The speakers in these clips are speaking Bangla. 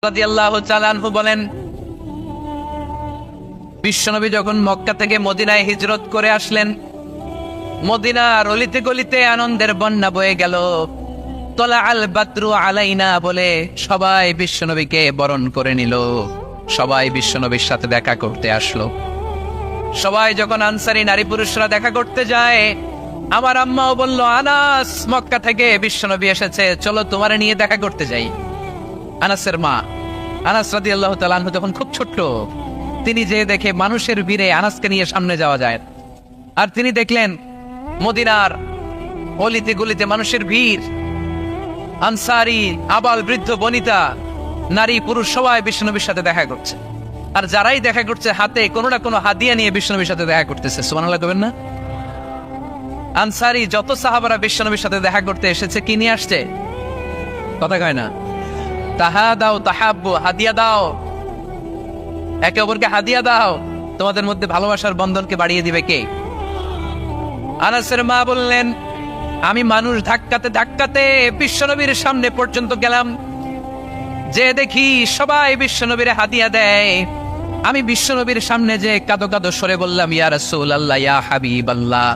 রাদিয়াল্লাহু তাআলা আনহু বলেন, বিশ্বনবী যখন মক্কা থেকে মদিনায় হিজরত করে আসলেন, মদিনার অলিতে গলিতে আনন্দের বন্যা বয়ে গেল। তলা আল বাদরু আলাইনা বলে সবাই বিশ্বনবীকে বরণ করে নিল। সবাই বিশ্বনবীর সাথে দেখা করতে আসলো। সবাই যখন আনসারী নারী পুরুষরা দেখা করতে যায়, আমার আম্মাও বলল, আনাস, মক্কা থেকে বিশ্বনবী এসেছে, চলো তোমারে নিয়ে দেখা করতে যাই। আনাসের মা আনাস রাদিয়াল্লাহু তাআলা আনহু তখন খুব ছোট্ট। তিনি যে দেখে মানুষের ভিড়ে আনাসকে নিয়ে সামনে যাওয়া যায়, আর তিনি দেখলেন মদিনার অলিতে গলিতে মানুষের ভিড়, আনসারী আবাল বৃদ্ধ বনিতা নারী পুরুষ সবাই বিশ্বনবীর সাথে দেখা করছে। আর যারাই দেখা করছে হাতে কোনো না কোনো হাদিয়া নিয়ে বিশ্বনবীর সাথে দেখা করতেছে। সুবহানাল্লাহ কবেন না? আনসারী যত সাহাবারা বিশ্বনবীর সাথে দেখা করতে এসেছে, কি নিয়ে আসছে? কথা কয় না? তাহা দাও তাহাব্বু, হাদিয়া দাও, একে অপরকে হাদিয়া দাও। তোমাদের মধ্যে ভালোবাসার বন্ধনকে বাড়িয়ে দিবে কে? আনাসের মা বললেন, আমি মানুষ ধাক্কাতে ধাক্কাতে বিশ্বনবীর সামনে পর্যন্ত গেলাম, যে দেখি সবাই বিশ্বনবীর হাদিয়া দেয়। আমি বিশ্বনবীর সামনে যে কাঁদো কাঁদো সরে বললাম, ইয়া রাসূলুল্লাহ, ইয়া হাবিবাল্লাহ,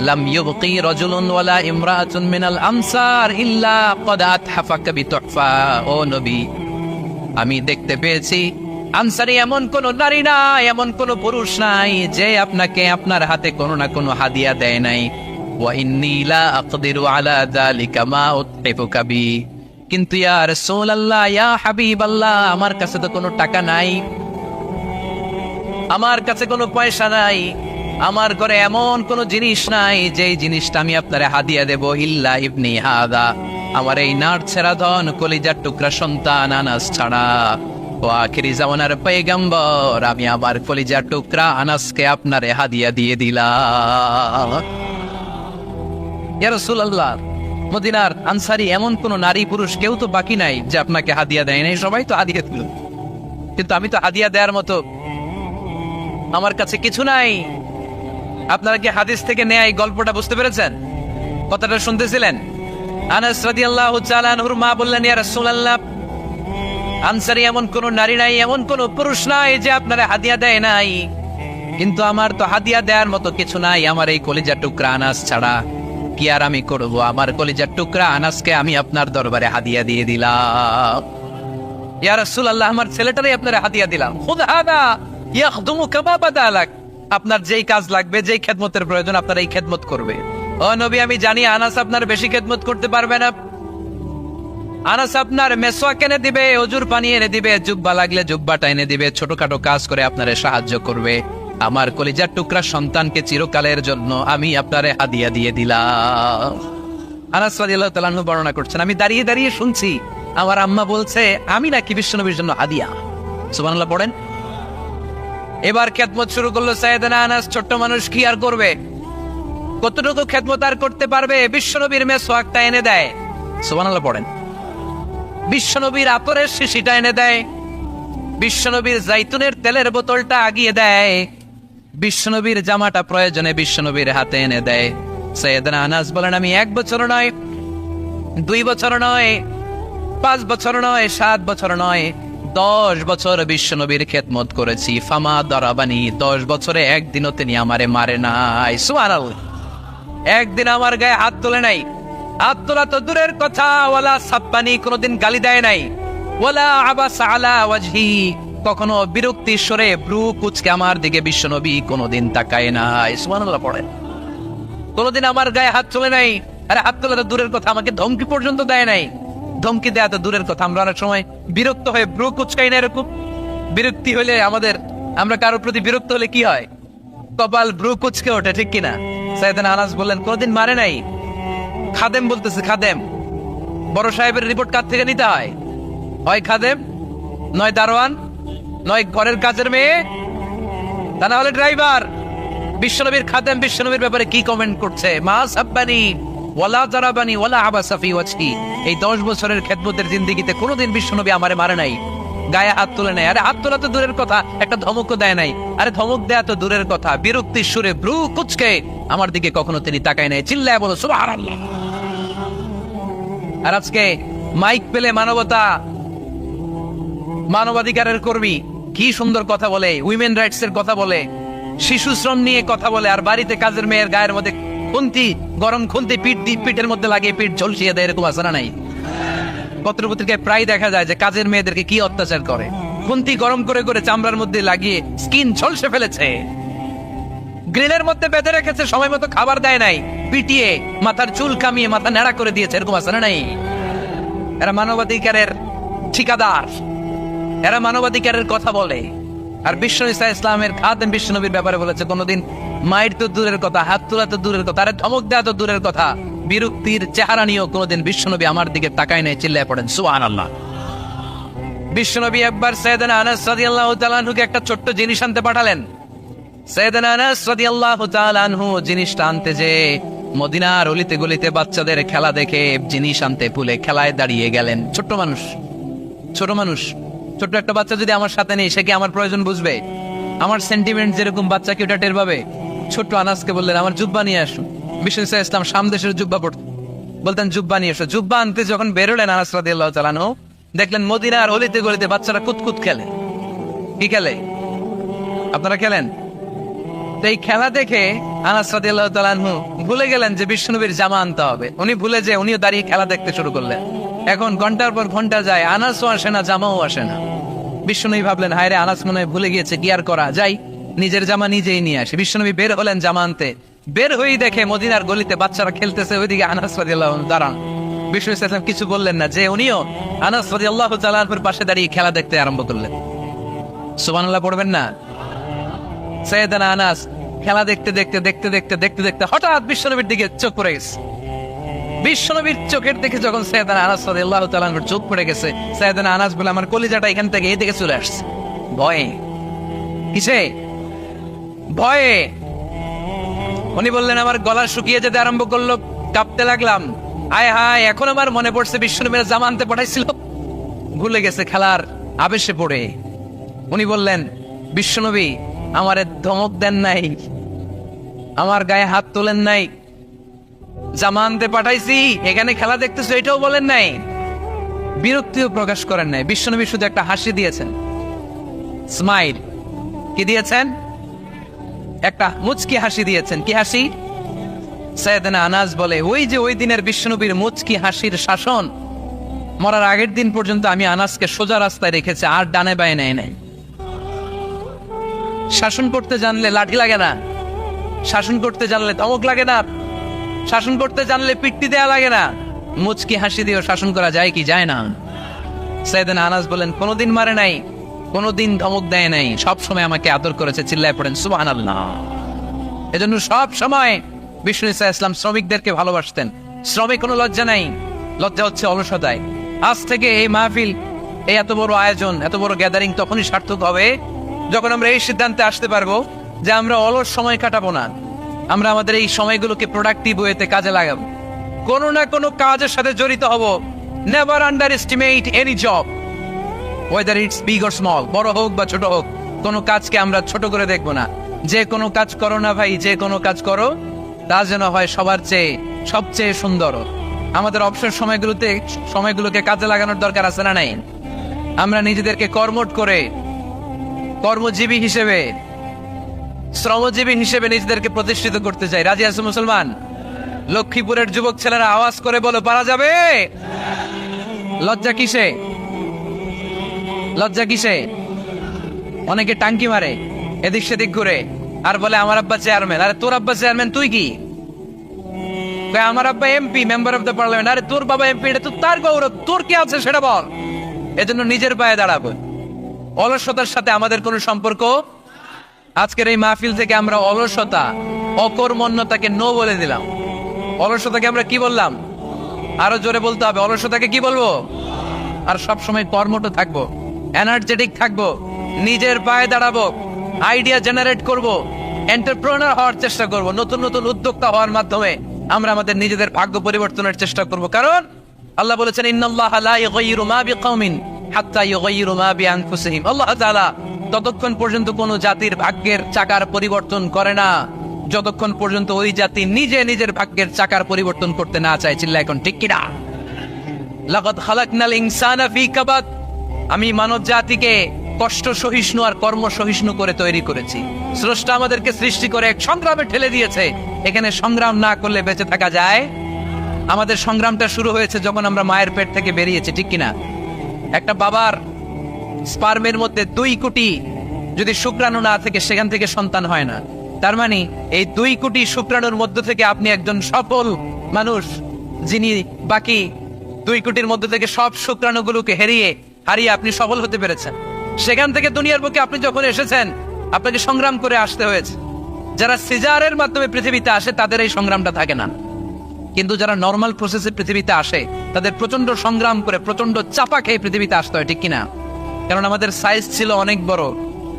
লাম ইউবকি রাজুলুন ওয়ালা ইমরাআতুন মিনাল আনসার ইল্লা ক্বাদ আতহাফাকা বিতুহফা। ও নবী, আমি দেখতে পেয়েছি আনসারী এমন কোন নারী নাই, এমন কোন পুরুষ নাই যে আপনাকে আপনার হাতে কোনো না কোনো হাদিয়া দেয় নাই। ওয়া ইন্নী লা আকদিরু আলা যালিকা মা উতহিফুকা বি। কিন্তু ইয়া রাসূলুল্লাহ, ইয়া হাবিবাল্লাহ, আমার কাছে তো কোনো টাকা নাই, আমার কাছে কোনো পয়সা নাই, আমার ঘরে এমন কোন জিনিস নাই যেই জিনিসটা আমি আপনারে হাদিয়া দেব, ইল্লা ইবনি হাদা, আমার এই নার ছেড়া ধন কলিজার টুকরা সন্তান আনাস ছাড়া। ও আখিরি জামানার পয়গম্বর, আমি আমার কলিজার টুকরা আনাসকে আপনারে হাদিয়া দিয়ে দিলাম। ইয়া রাসূলুল্লাহ, মদিনার আনসারী এমন কোন নারী পুরুষ কেউ তো বাকি নাই যে আপনাকে হাদিয়া দেয় নাই, সবাই তো হাদিয়া দিল, কিন্তু আমি তো হাদিয়া দেওয়ার মতো আমার কাছে কিছু নাই। আপনারা কি হাদিস থেকে নেয়া এই গল্পটা বুঝতে পেরেছেন? কথাটা শুনতেছিলেন? আনাস রাদিয়াল্লাহু তাআলা আনহুর মা বললেন, ইয়া রাসূলুল্লাহ, আনসারী এমন কোন নারী নাই, এমন কোন পুরুষ নাই যে আপনারা হাদিয়া দেয় নাই, কিন্তু আমার তো হাদিয়া দেওয়ার মতো কিছু নাই আমার এই কলিজার টুকরা আনাস ছাড়া। কি আর আমি করব? আমার কলিজার টুকরা আনাসকে আমি আপনার দরবারে হাদিয়া দিয়ে দিলাম। ইয়া রাসূলুল্লাহ, আমার ছেলেটারই আপনারা হাদিয়া দিলাম। খুদ হাদা ইয়াখদুমু কামা বাদালাক, আপনার যেই কাজ লাগবে, যেই খেদমতের প্রয়োজন, আপনার এই খেদমত করবে। ও নবী, আমি জানি আনাস আপনার বেশি খেদমত করতে পারবে না। আনাস আপনার মেসওয়াক এনে দিবে, অজুর পানি এনে দিবে, জুব্বা লাগলে জুব্বাটা এনে দিবে, ছোটখাটো কাজ করে আপনারে সাহায্য করবে। আমার কলিজার টুকরা সন্তানকে চিরকালের জন্য আমি আপনারে হাদিয়া দিয়ে দিলাম। আনাস রাদিয়াল্লাহু তাআলা আনহু বর্ণনা করছেন, আমি দাঁড়িয়ে দাঁড়িয়ে শুনছি আমার আম্মা বলছে আমি নাকি বিশ্বনবীর জন্য হাদিয়া। সুবহানাল্লাহ পড়েন। এবার খেদমত শুরু করলো সাইয়েদনা আনাস। ছোট্ট মানুষ কি আর করবে? কতটুকু খেদমত আর করতে পারবে? বিশ্বনবীর মেসওয়াকটা এনে দেয়। সুবহানাল্লাহ পড়েন। বিশ্বনবীর আতরের শিশিটা এনে দেয়, বিশ্বনবীর জাইতুনের তেলের বোতলটা আগিয়ে দেয়, বিশ্বনবীর জামাটা প্রয়োজনে বিশ্বনবীর হাতে এনে দেয়। সাইয়েদনা আনাস বলেন, আমি 1 বছর নয়, 2 বছর নয়, 5 বছর নয়, 7 বছর নয়, 10 বছর বিশ্বনবীর খেদমত করেছি। ফামা দারাবানি, 10 বছরে একদিনও তিনি আমারে মারে নাই। সুবহানাল্লাহ। একদিন আমার গায়ে হাত তোলে নাই। হাত তোলা তো দূরের কথা, ওয়ালা সাব্বানি, কোনোদিন গালি দেয় নাই। ওয়ালা আবাসা আলা ওয়াজহি, কখনো বিরক্তি স্বরে ব্রু কুচকে আমার দিকে বিশ্বনবী কোনোদিন তাকায় নাই। সুবহানাল্লাহ পড়েন। কোনোদিন আমার গায়ে হাত তোলে নাই। আরে হাত তোলা তো দূরের কথা, আমাকে ধমকি পর্যন্ত দেয় নাই। ধমকি দেয়া তো দূরের কথা, আমরা অনেক সময় বিরক্ত হয়ে ব্রু কুচকাই না, এরকম বিরক্তি হলে আমরা কারোর প্রতি বিরক্ত হলে কি হয়? কপাল ব্রু কুচকে ওঠে, ঠিক কিনা? সাইয়েদনা আনাস বললেন, কোনদিন মারে নাই। খাদেম বলতেছে, খাদেম, বড় সাহেবের রিপোর্ট কার থেকে নিতে হয়? হয় খাদেম, নয় দারোয়ান, নয় ঘরের কাজের মেয়ে, তা না হলে ড্রাইভার। বিশ্বনবীর খাদেম বিশ্বনবীর ব্যাপারে কি কমেন্ট করছে? মা সাব্বানি ওয়ালা জারাবানি ওয়ালা আবাসা ফি ওয়াজহি, এই 10 বছরের খেদমতের জিন্দেগিতে কোনোদিন বিশ্বনবী আমারে মারে নাই, গায়ে হাত তুলে নাই। আরে হাত তোলা তো দূরের কথা, একটা ধমকও দেয় নাই। আরে ধমক দেয়া তো দূরের কথা, বিরক্তির সুরে ব্রু কুচকে আমার দিকে কখনো তিনি তাকায় নাই। চিল্লায় বলো সুবহানাল্লাহ। আর আজকে মাইক পেলে মানবতা মানবাধিকারের কর্মী, কি সুন্দর কথা বলে, উইমেন রাইটস এর কথা বলে, শিশু শ্রম নিয়ে কথা বলে, আর বাড়িতে কাজের মেয়ের গায়ের মধ্যে খুন্তি, গরম খুন্তি পিঠের মধ্যে লাগিয়ে পিঠ ঝলসিয়ে দেয়, এরকম আছে না নাই? পত্রপত্রিকায় প্রায় দেখা যায় যে কাজের মেয়েদেরকে কি অত্যাচার করে, খুন্তি গরম করে করে চামড়ার মধ্যে লাগিয়ে স্কিন ঝলসে ফেলেছে, গ্রিলের মধ্যে বেঁধে রেখেছে, সময় মতো খাবার দেয় নাই, পিটিয়ে মাথার চুল কামিয়ে মাথা নেড়া করে দিয়েছে, এরকম আছে না নাই? এরা মানবাধিকারের ঠিকাদার, এরা মানবাধিকারের কথা বলে। আর বিশ্ব ইসলামের খাদেম বিশ্বনবীর ব্যাপারে বলেছে, কোনোদিন মায়ের তো দূরের কথা, হাত তোলা তো দূরের কথা, আরে ধমক দেওয়া তো দূরের কথা, বিরক্তির চেহারা নিয়েও কোনোদিন বিশ্বনবী আমার দিকে তাকায় নাই। চিল্লায় পড়েন সুবহানাল্লাহ। বিশ্বনবী একবার সাইয়েদনা আনাস রাদিয়াল্লাহু তাআলা আনহুকে একটা ছোট্ট জিনিস আনতে পাঠালেন। সাইয়েদনা আনাস রাদিয়াল্লাহু তাআলা আনহু জিনিসটা আনতে যে মদিনার অলিতে গলিতে বাচ্চাদের খেলা দেখে জিনিস আনতে ভুলে খেলায় দাঁড়িয়ে গেলেন। ছোট মানুষ, ছোট্ট একটা বাচ্চা যদি আমার সাথে নেই, সে কি আমার প্রয়োজন বুঝবে? আমার সেন্টিমেন্ট যেরকম বাচ্চা কি ওটা টের পাবে? ছোট্ট আনাসকে বললেন, আমার জুব্বা নিয়ে আসুন। বিশ্ব ইসলাম সামদেশের জুব্বা পড়তেন, বলতেন জুব্বা নিয়ে এসো। জুব্বা আনতে যখন বেরোলেন আনাস রাদিয়াল্লাহু তাআলা আনহু, দেখলেন মদিনার অলিতে গলিতে বাচ্চারা কুতকুত খেলে। কি খেলে? আপনারা খেলেন? তো এই খেলা দেখে আনাস রাদিয়াল্লাহু তাআলা আনহু ভুলে গেলেন যে বিশ্বনবীর জামা আনতে হবে। উনি ভুলে যে উনিও দাঁড়িয়ে খেলা দেখতে শুরু করলেন। এখন ঘন্টার পর ঘন্টা যায়, আনাসও আসে না, জামাও আসে না। বিশ্বনবী ভাবলেন, হায় রে, আনাস মনে হয় ভুলে গিয়েছে, কি আর করা যায়, নিজের জামা নিজেই নিয়ে আসে। বিশ্বনবী বের হলেন জামা আনতে, বের হয়েই দেখে মদিনার গলিতে বাচ্চারা খেলতেছে, ওইদিকে আনাস রাদিয়াল্লাহু আনহু দাঁড়ান। বিশ্ব ইসলাম কিছু বললেন না, যে উনিও আনাস রাদিয়াল্লাহু তাআলা আনহুর পাশে দাঁড়িয়ে খেলা দেখতে আরম্ভ করলেন। সুবহানাল্লাহ পড়বেন না? সাইয়েদনা আনাস খেলা দেখতে দেখতে হঠাৎ বিশ্বনবীর দিকে চোখ পড়ে গেছে। বিশ্বনবীর চোখের দিকে যখন সাইয়েদনা আনাস রাদিয়াল্লাহু তাআলা আনহুর চোখ পড়ে গেছে, সাইয়েদনা আনাস বলে, আমার কলিজাটা এখান থেকে এই দিকে চলে আসছে ভয়ে। কিসে? ভয়ে। উনি বললেন, আমার গলা শুকিয়ে যেতে আরম্ভ করলো, কাঁপতে লাগলাম। আয় হায়, এখন আমার মনে পড়ছে বিশ্বনবীর জামা আনতে পাঠাইছিল, ভুলে গেছে খেলার আবেশে পড়ে। উনি বললেন, বিশ্বনবী আমারে ধমক দেন নাই, আমার গায়ে হাত তোলেন নাই, জামা আনতে পাঠাইছি, এখানে খেলা দেখতেছো এটাও বলেন নাই, বিরক্তিও প্রকাশ করেন নাই। বিশ্বনবী শুধু একটা হাসি দিয়েছেন, স্মাইল। কি দিয়েছেন? একটা মুচকি হাসি দিয়েছেন। কি হাসি? সাইয়েদনা আনাস বলে, ওই যে ওই দিনের বিশ্বনবীর মুচকি হাসির শাসন, মরার আগের দিন পর্যন্ত আমি আনাসকে সোজা রাস্তায় রেখেছি, আর ডানে বায়ে নেয় নাই। শাসন করতে জানলে লাঠি লাগে না, শাসন করতে জানলে ধমক লাগে না, শাসন করতে জানলে পিট্টি দেয়া লাগে না, মুচকি হাসি দিয়েও শাসন করা যায় কি যায় না? সাইয়েদনা আনাস বলেন, কোনোদিন মারে নাই, কোনোদিন ধমক দেয় নাই, সব সময় আমাকে আদর করেছে। চিল্লায় পড়েন সুবহানাল্লাহ। এজন্য সব সময় বিষ্ণু ইসলাম শ্রমিকদেরকে ভালোবাসতেন। শ্রমে কোনো লজ্জা নাই, লজ্জা হচ্ছে অলসতায়। আজ থেকে এই মাহফিল, এই এত বড় আয়োজন, এত বড় গ্যাদারিং তখনই সার্থক হবে যখন আমরা এই সিদ্ধান্তে আসতে পারবো যে আমরা অলস সময় কাটাবো না, আমরা আমাদের এই সময়গুলোকে প্রোডাক্টিভ ওয়েতে কাজে লাগাবো, কোনো না কোনো কাজের সাথে জড়িত হব। Never under estimate any job, whether it's big or small, বড় হোক বা ছোট হোক, কোনো কাজকে আমরা ছোট করে দেখবো না। যে কোনো কাজ করো না ভাই, যে কোনো কাজ করো, তা যেন হয় সবার চেয়ে সবচেয়ে সুন্দর। আমাদের অবসর সময়গুলোকে কাজে লাগানোর দরকার আছে না নাই? আমরা নিজেদেরকে কর্মঠ করে, কর্মজীবী হিসেবে, শ্রমজীবী হিসেবে নিজেদেরকে প্রতিষ্ঠিত করতে চাই। রাজি আছে মুসলমান? লক্ষ্মীপুরের যুবক ছেলেরা আওয়াজ করে বলো, পারা যাবে? লজ্জা কিসে? লজ্জা কিসে? অনেকে টাঙ্কি মারে, এদিক সেদিক ঘুরে, আর বলে আমার আব্বা চেয়ারম্যান। আরে তোর আব্বা চেয়ারম্যান, তুই কি? আমার আব্বা MP, member of the parliament. আরে তোর বাবা এমপি, এটা তো তার গৌরব, তোর কি আছে সেটা বল। এজন্য নিজের পায়ে দাঁড়াবো। অলসতার সাথে আমাদের কোনো সম্পর্ক। আজকের এই মাহফিল থেকে আমরা অলসতা, অকর্মণ্যতাকে নো বলে দিলাম। অলসতাকে আমরা কি বললাম? আরো জোরে বলতে হবে, অলসতাকে কি বলবো? আর সব সময় কর্মঠ থাকবো, এনার্জেটিক থাকবো, নিজের পায়ে দাঁড়াবো, আইডিয়া জেনারেট করব, এন্টারপ্রেনার হওয়ার চেষ্টা করব, নতুন নতুন উদ্যোক্তা হওয়ার মাধ্যমে আমরা আমাদের নিজেদের ভাগ্য পরিবর্তনের চেষ্টা করব। কারণ আল্লাহ বলেছেন, ইন্নাল্লাহা লা ইউগাইয়িরু মা বিকাউমিন হাত্তা ইউগাইয়িরু মা বিআনফুসিহিম। আল্লাহ তাআলা ততক্ষণ পর্যন্ত কোন জাতির ভাগ্যের চাকার পরিবর্তন করে না যতক্ষণ পর্যন্ত ওই জাতি নিজে নিজের ভাগ্যের চাকার পরিবর্তন করতে না চায়। চিল্লা এখন ঠিক কিনা? লাকাদ খালাকনাল ইনসানা ফি কাবাদ, আমি মানব জাতিকে কষ্ট সহিষ্ণু আর কর্ম সহিষ্ণু করে তৈরি করেছি। স্রষ্টা আমাদেরকে সৃষ্টি করে এক সংগ্রামে ঠেলে দিয়েছে। এখানে সংগ্রাম না করলে বেঁচে থাকা যায়? আমাদের সংগ্রামটা শুরু হয়েছে যখন আমরা মায়ের পেট থেকে বেরিয়েছি, ঠিক কিনা? একটা বাবার স্পার্মের মধ্যে 2 কোটি যদি শুক্রাণু না থেকে সেখান থেকে সন্তান হয় না। তার মানে এই 2 কোটি শুক্রাণুর মধ্য থেকে আপনি একজন সফল মানুষ, যিনি বাকি 2 কোটির মধ্য থেকে সব শুক্রাণুগুলোকে হারিয়ে আপনি সফল হতে পেরেছেন। সেখান থেকে দুনিয়ার বুকে আপনি যখন এসেছেন, আপনাকে সংগ্রাম করে আসতে হয়েছে। যারা সিজারের মাধ্যমে পৃথিবীতে আসে তাদের এই সংগ্রামটা থাকে না, কিন্তু যারা নর্মাল প্রসেসে পৃথিবীতে আসে তাদের প্রচন্ড সংগ্রাম করে প্রচন্ড চাপা খেয়ে পৃথিবীতে আসতে হয়, ঠিক কিনা? কারণ আমাদের সাইজ ছিল অনেক বড়।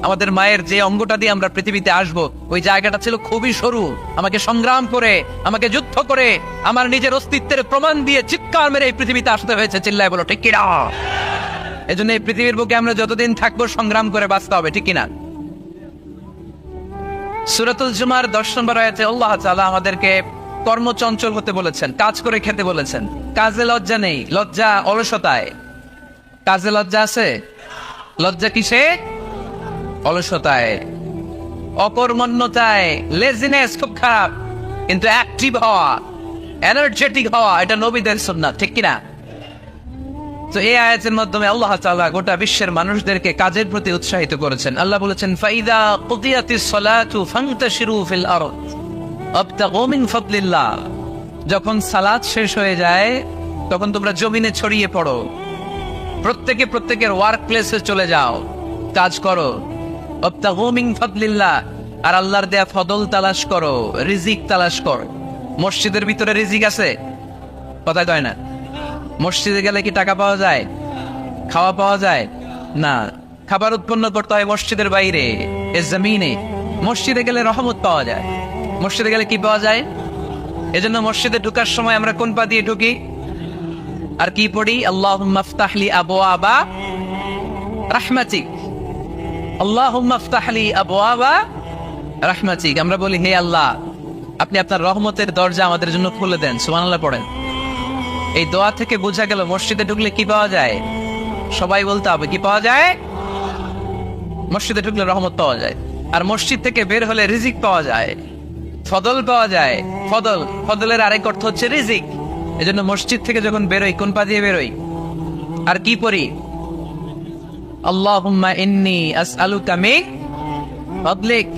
আমাদের মায়ের যে অঙ্গটা দিয়ে আমরা পৃথিবীতে আসব, ওই জায়গাটা ছিল খুবই সরু। আমাকে সংগ্রাম করে, আমাকে যুদ্ধ করে, আমার নিজের অস্তিত্বের প্রমাণ দিয়ে চিৎকার মেরে এই পৃথিবীতে আসতে হয়েছে। চিল্লায় বলো ঠিক কিনা? এজন্য এই পৃথিবীর বুকে আমরা যতদিন থাকবো সংগ্রাম করে বাঁচতে হবে, ঠিক কিনা? সূরাতুল জুমার 10 নম্বর আয়াতে আল্লাহ তাআলা আমাদেরকে কর্মচঞ্চল হতে বলেছেন, কাজ করে খেতে বলেছেন। কাজে লজ্জা নেই, লজ্জা অলসতায়। কাজে লজ্জা আছে? লজ্জা কিসে? অলসতায়, অকর্মণ্যতায়। লেজিনেস খুব খারাপ, কিন্তু অ্যাক্টিভ হওয়া, এনার্জেটিক হওয়া, এটা নবীদের সুন্নাত, ঠিক কিনা? তো এই আয়াতের মাধ্যমে আল্লাহ তাআলা গোটা বিশ্বের মানুষদেরকে কাজের প্রতি উৎসাহিত করেছেন। আল্লাহ বলেছেন, ফাইদা কুদিয়াতিস সালাতু ফান্তাশিরু ফিল আরদ আবতাগু মিন ফাদলিল্লাহ। যখন সালাত শেষ হয়ে যায় তখন তোমরা জমিনে ছড়িয়ে পড়ো, প্রত্যেকের ওয়ার্ক প্লেসে চলে যাও, কাজ করো। আবতাগু মিন ফাদলিল্লাহ, আর আল্লাহর দেয়া ফদল তালাশ করো, রিজিক তালাশ করো। মসজিদের ভিতরে রিজিক আছে? কথাই কয় না। মসজিদে গেলে কি টাকা পাওয়া যায়? খাওয়া পাওয়া যায় না। খাবার উৎপন্ন করতে হয় মসজিদের বাইরে, এ জমিনে। মসজিদে গেলে রহমত পাওয়া যায়। মসজিদে গেলে কি পাওয়া যায়? এজন্য মসজিদে ঢোকার সময় আমরা কোন পা দিয়ে ঢুকি আর কি পড়ি? আল্লাহুম্মা ইফতাহলি আবওয়াবা রাহমাতিক, আল্লাহুম্মা ইফতাহলি আবওয়াবা রাহমাতিক। আমরা বলি, হে আল্লাহ, আপনি আপনার রহমতের দরজা আমাদের জন্য খুলে দেন। সুবহানাল্লাহ পড়েন। এই দোয়া থেকে বোঝা গেল মসজিদে ঢুকলে কি পাওয়া যায়? সবাই বলতে হবে, কি পাওয়া যায়? মসজিদে ঢুকলে রহমত পাওয়া যায়, আর মসজিদ থেকে বের হলে রিজিক পাওয়া যায়, ফদল পাওয়া যায়। ফদলের আরেক অর্থ হচ্ছে রিজিক। এজন্য মসজিদ থেকে যখন বেরোই কোন পা দিয়ে বেরোই আর কি পড়ি? আল্লাহুম্মা ইন্নী আসআলুকা মিন ফাদলিক,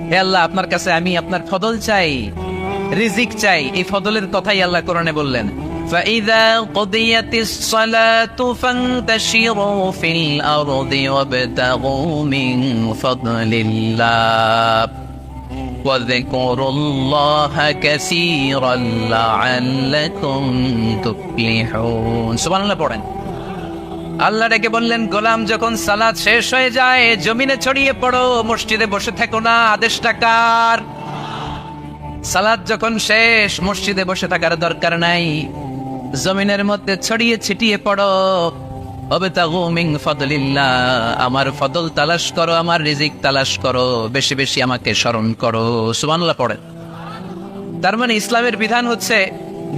হে আল্লাহ, আপনার কাছে আমি আপনার ফদল চাই, রিজিক চাই। এই ফদলের কথাই আল্লাহ কোরআনে বললেন, فَإِذَا قُضِيَتِ الصَّلَاةُ فَانتَشِرُوا فِي الْأَرْضِ وَابْتَغُوا مِن فَضْلِ اللَّهِ وَاذْكُرُوا اللَّهَ كَثِيرًا لَعَلَّكُمْ تُفْلِحُونَ। সুবহানাল্লাহ পড়েন। আল্লাহ ডেকে বললেন, গোলাম, যখন সালাত শেষ হয়ে যায় জমিনে ছড়িয়ে পড়ো, মসজিদে বসে থেকো না। আদেশটা কার? সালাত যখন শেষ মসজিদে বসে থাকার দরকার নাই, জমিনের মধ্যে ছড়িয়ে ছিটিয়ে পড়ো। ওয়াবতাগু মিন ফাদলিল্লাহ, আমার ফদল তালাশ করো, আমার রিজিক তালাশ করো, বেশি বেশি আমাকে স্মরণ করো। সুবহানাল্লাহ পড়েন। তার মানে ইসলামের বিধান হচ্ছে,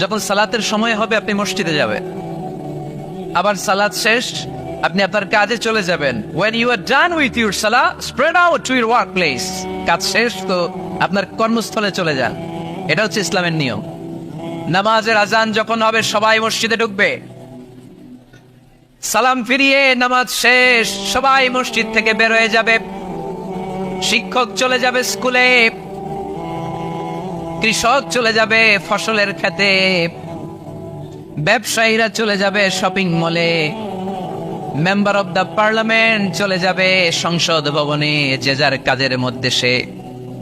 যখন সালাতের সময় হবে আপনি মসজিদে যাবেন, আবার সালাত শেষ আপনি আপনার কাজে চলে যাবেন। when you are done with your salah, spread out to your workplace। কাজ শেষ তো আপনার কর্মস্থলে চলে যান। এটা হচ্ছে ইসলামের নিয়ম। নামাজের আজান যখন হবে সবাই মসজিদে ঢুকবে, সালাম ফিরিয়ে নামাজ শেষ সবাই মসজিদ থেকে বের হয়ে যাবে। শিক্ষক চলে যাবে স্কুলে, কৃষক চলে যাবে ফসলের খেতে, ব্যবসায়ীরা চলে যাবে শপিং মলে, মেম্বার অব দ্য পার্লামেন্ট চলে যাবে সংসদ ভবনে। যে যার কাজের মধ্যে সে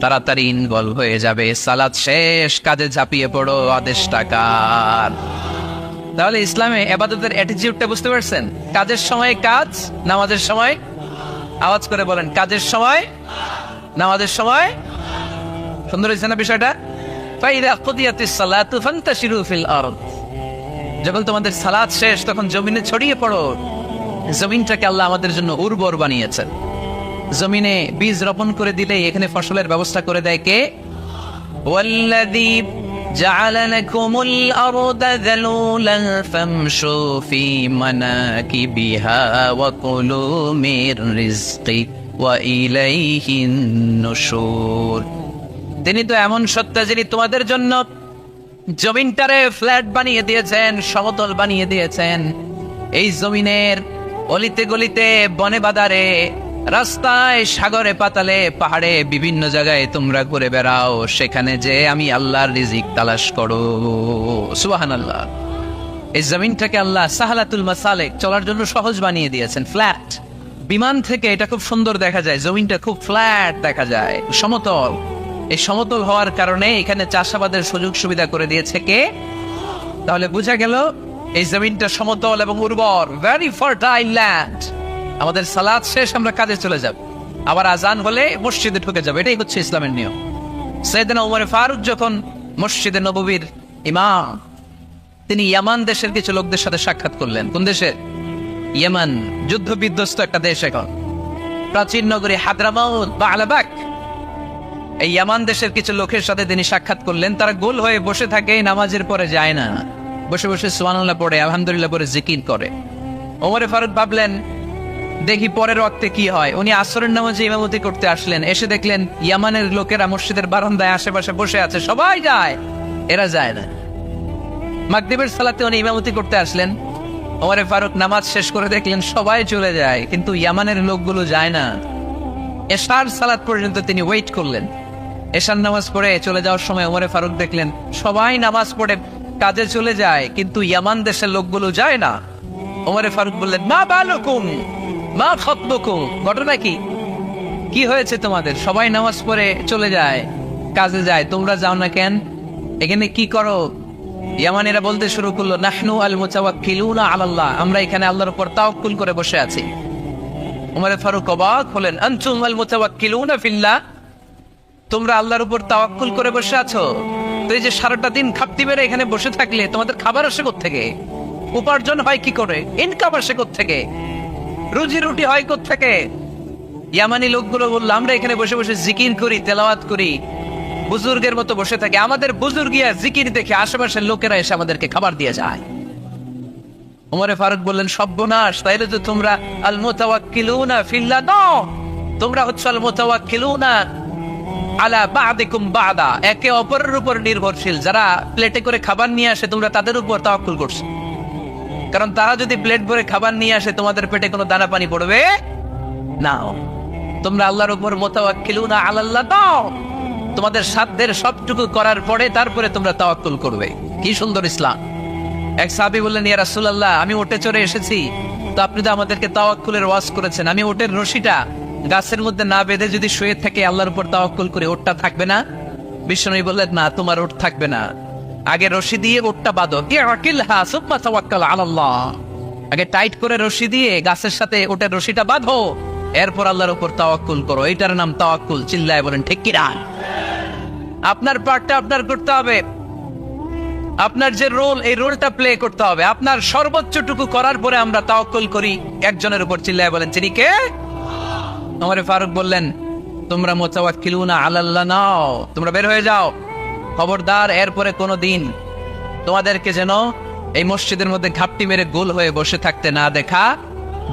তাড়াতাড়ি ইনভলভ হয়ে যাবে। সালাত শেষ, কাজে ঝাঁপিয়ে পড়ো। আদেশটা কার? তাহলে ইসলামে ইবাদতের অ্যাটিটিউডটা বুঝতে পারছেন? কাজের সময় কাজ, নামাজের সময়, আওয়াজ করে বলেন, কাজের সময়, নামাজের সময়। সুন্দর হয়েছে না বিষয়টা? ফাইদা কুদিয়াতিস সালাতু ফান্তাশিরু ফিল আরদ, যখন তোমাদের সালাত শেষ তখন জমিনে ছড়িয়ে পড়ো। জমিনটাকে আল্লাহ আমাদের জন্য উর্বর বানিয়েছেন। জমিনে বীজ রোপণ করে দিলে এখানে ফসলের ব্যবস্থা করে দেয় কে? ওয়াল্লাযী جعل لكم الأرض ذلولا فامشوا في مناكبها وكلوا من رزقه وإليه النشور। তিনি তো এমন সত্তা যিনি তোমাদের জন্য জমিনটারে ফ্ল্যাট বানিয়ে দিয়েছেন, সমতল বানিয়ে দিয়েছেন। এই জমিনের অলিতে গলিতে, বনে বাদারে, রাস্তায়, সাগরে, পাতালে, পাহাড়ে, বিভিন্ন জায়গায় তোমরা ঘুরে বেড়াও, সেখানে যে আমি আল্লাহর রিজিক তালাশ করো। সুবহানাল্লাহ। এই জমিনটাকে আল্লাহ সাহালাতুল মাসালেক, চলার জন্য সহজ বানিয়ে দিয়েছেন, ফ্ল্যাট। বিমান থেকে এটা খুব সুন্দর দেখা যায়, জমিনটা খুব ফ্ল্যাট দেখা যায়, সমতল। এই সমতল হওয়ার কারণে এখানে চাষাবাদের সুযোগ সুবিধা করে দিয়েছে কে? তাহলে বোঝা গেল এই জমিনটা সমতল এবং উর্বর, ভেরি ফার্টাইল ল্যান্ড। আমাদের সালাত শেষ, আমরা কাজে চলে যাব, আবার আজান হলে মসজিদে ঢুকে যাবে। এটাই হচ্ছে ইসলামের নিয়ম। সাইয়েদনা ওমর ফারুক যখন মসজিদে নববীর ইমাম, তিনি ইয়ামান দেশের কিছু লোকদের সাথে সাক্ষাৎ করলেন। কোন দেশের? ইয়ামান, যুদ্ধ বিধ্বস্ত একটা দেশ। এখন প্রাচীন নগরী হাদরামাউত বা আলাবাক, এই ইয়ামান দেশের কিছু লোকের সাথে তিনি সাক্ষাৎ করলেন। তারা গোল হয়ে বসে থাকে, নামাজের পরে যায় না, বসে বসে সুবহানাল্লাহ পড়ে, আলহামদুলিল্লাহ পড়ে জিকির করে। ওমর ফারুক ভাবলেন দেখি পরের ওয়াক্তে কি হয়। উনি আসরের নামাজে ইমামতি করতে আসলেন, এসে দেখলেন ইয়ামানের লোকেরা মসজিদের বারান্দায় আশেপাশে বসে আছে, সবাই যায়, এরা যায় না। মাগরিবের সালাতে উনি ইমামতি করতে আসলেন, ওমর ফারুক নামাজ শেষ করে দেখলেন সবাই চলে যায়, কিন্তু ইয়ামানের লোকগুলো যায় না। এশার সালাত পর্যন্ত তিনি ওয়েট করলেন। এশার নামাজ পড়ে চলে যাওয়ার সময় ওমর ফারুক দেখলেন সবাই নামাজ পড়ে কাজে চলে যায়, কিন্তু ইয়ামান দেশের লোকগুলো যায় না। ওমর ফারুক বললেন, মা বালুকুম মা খাতবুকুম, ঘটনা কি? কি হয়েছে তোমাদের? সবাই নামাজ পড়ে চলে যায়, কাজে যায়, তোমরা যাও না কেন? এখানে কি করো? ইয়ামানিরা বলতে শুরু করলো, নাহনু আল মুতাওয়াক্কিলুনা আলাল্লাহ, আমরা এখানে আল্লাহর উপর তাওয়াক্কুল করে বসে আছি। ওমর ফারুক অবাক হলেন, আনতুম আল মুতাওয়াক্কিলুনা ফিল্লাহ, তোমরা আল্লাহর উপর তাওয়াক্কুল করে বসে আছো? তো এই যে সারাটা দিন খাপটি মেরে এখানে বসে থাকলে তোমাদের খাবার আসে কোত্থেকে? উপার্জন হয় কি করে? ইনকাম আসে কোত্থেকে? রুজি রুটি হয় কোত্থেকে? ইয়ামানি লোকগুলো বললো, আমরা এখানে বসে বসে জিকির করি, তেলাওয়াত করি, বুজুর্গের মতো বসে থাকি, আমাদের বুজুর্গিয়া জিকির দেখে আশেপাশের লোকেরা এসে আমাদেরকে খাবার দিয়ে যায়। ওমর ফারুক বললেন, সর্বনাশ, তাইলে তো তোমরা আল মুতাওয়াক্কিলুনা ফিল্লাহ নও, তোমরা হচ্ছে আল মুতাওয়াক্কিলুনা আলা বা'দিকুম বা'দা, একে অপরের উপর নির্ভরশীল। যারা প্লেটে করে খাবার নিয়ে আসে তোমরা তাদের উপর তাওয়াক্কুল করছো, কারণ তারা যদি প্লেট ভরে খাবার নিয়ে আসে তোমাদের পেটে কোনো দানা পানি পড়বে না। তোমরা আল্লাহর উপর মুতাওয়াক্কিলুনা আলাল্লাহ নও, তোমাদের সাধ্যের সবটুকু করার পরে তারপরে তোমরা তাওয়াক্কুল করবে। কি সুন্দর ইসলাম! এক সাহাবী বললেন, ইয়া রাসূলুল্লাহ, আমি উটে চড়ে এসেছি, তো আপনি তো আমাদেরকে তাওয়াক্কুলের ওয়াজ করেছেন, আমি উটের রশিটা গাছের মধ্যে না বেঁধে যদি শুয়ে থেকে আল্লাহর উপর তাওয়াক্কুল করে, উটটা থাকবে না? বিশ্বনবী বললেন, না, তোমার উট থাকবে না, আগে রশি দিয়ে উটটা বাঁধো, ইআকিলহা সুম্মা তাওয়াক্কাল আলাল্লাহ, আগে টাইট করে রশি দিয়ে গাছের সাথে উটের রশিটা বাঁধো, এরপর আল্লাহর উপর তাওয়াক্কুল করো। এটার নাম তাওয়াক্কুল। চিল্লায় বলেন ঠিক কি না? আপনার পার্টটা আপনার করতে হবে, আপনার যে রোল, এই রোলটা প্লে করতে হবে। আপনার সর্বোচ্চটুকু করার পরে আমরা তাওয়াক্কুল করি একজনের উপর। চিল্লায় বলেন তিনি কে? ওমর ফারুক বললেন, তোমরা মুতাওয়াক্কিলুনা আলাল্লাহ নাও, তোমরা বের হয়ে যাও, খবরদার এরপরে কোনো দিন তোমাদেরকে যেন এই মসজিদের মধ্যে ঘাপটি মেরে গোল হয়ে বসে থাকতে না দেখা